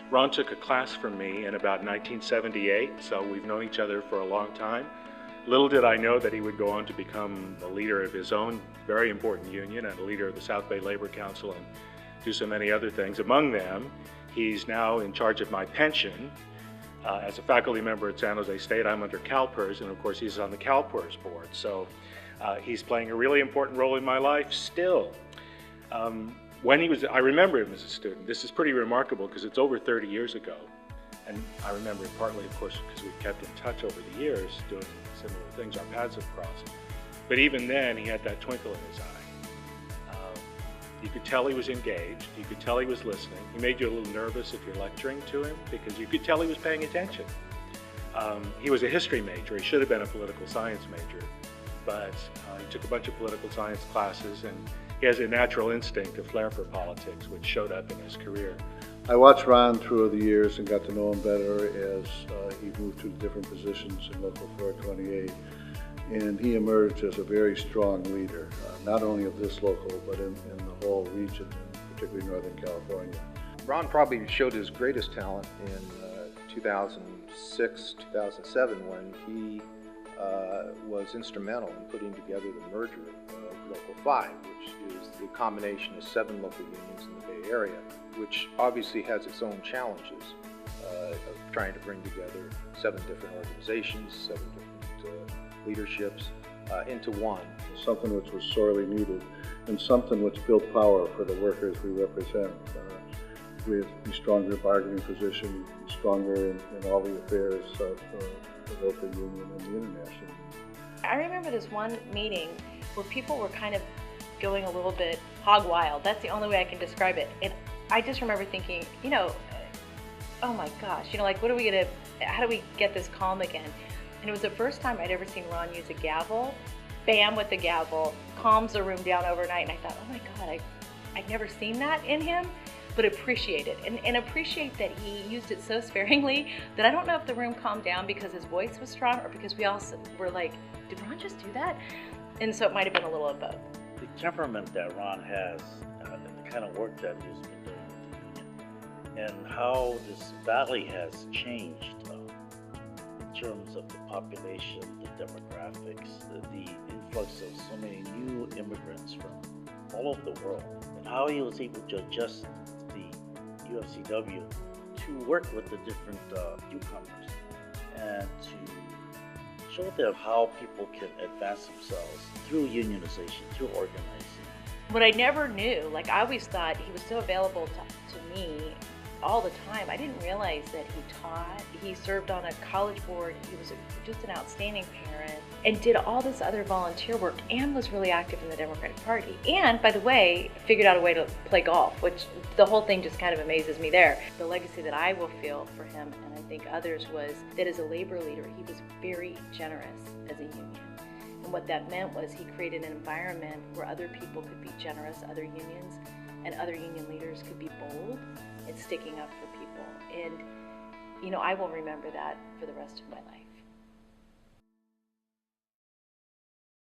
Ron took a class from me in about 1978, so we've known each other for a long time. Little did I know that he would go on to become the leader of his own very important union and a leader of the South Bay Labor Council and do so many other things. Among them, he's now in charge of my pension. As a faculty member at San Jose State, I'm under CalPERS, and of course he's on the CalPERS board. So he's playing a really important role in my life still. I remember him as a student. This is pretty remarkable because it's over 30 years ago. And I remember it partly, of course, because we've kept in touch over the years doing similar things. Our paths have crossed. But even then, he had that twinkle in his eye. You could tell he was engaged. You could tell he was listening. He made you a little nervous if you're lecturing to him because you could tell he was paying attention. He was a history major. He should have been a political science major. But he took a bunch of political science classes, and he has a natural instinct, a flair for politics, which showed up in his career. I watched Ron through the years and got to know him better as he moved through different positions in Local 428. And he emerged as a very strong leader, not only of this local, but in the whole region, particularly Northern California. Ron probably showed his greatest talent in 2006, 2007, when he was instrumental in putting together the merger of Local 5, which is the combination of 7 local unions in the Bay Area, which obviously has its own challenges of trying to bring together 7 different organizations, 7 different leaderships into one. Something which was sorely needed and something which built power for the workers we represent. With a stronger bargaining position, stronger in all the affairs of the local union and the international. I remember this one meeting where people were kind of going a little bit hog wild. That's the only way I can describe it. And I just remember thinking, oh my gosh, like how do we get this calm again? And it was the first time I'd ever seen Ron use a gavel, bam with the gavel, calms the room down overnight. And I thought, oh my God, I'd never seen that in him, but appreciate it. And appreciate that he used it so sparingly that I don't know if the room calmed down because his voice was strong or because we all were like, did Ron just do that? And so it might have been a little of both. The temperament that Ron has and the kind of work that he's been doing with the union and how this valley has changed in terms of the population, the demographics, the influx of so many new immigrants from all over the world, and how he was able to adjust the UFCW to work with the different newcomers and to show them how people can advance themselves through unionization, through organizing. What I never knew, I always thought he was so available to me all the time. I didn't realize that he taught, he served on a college board, he was just an outstanding parent, and did all this other volunteer work and was really active in the Democratic Party. And, by the way, figured out a way to play golf, which the whole thing just kind of amazes me there. The legacy that I will feel for him, and I think others, was that as a labor leader, he was very generous as a union. And what that meant was he created an environment where other people could be generous, other unions, and other union leaders could be bold in sticking up for people. And, I will remember that for the rest of my life.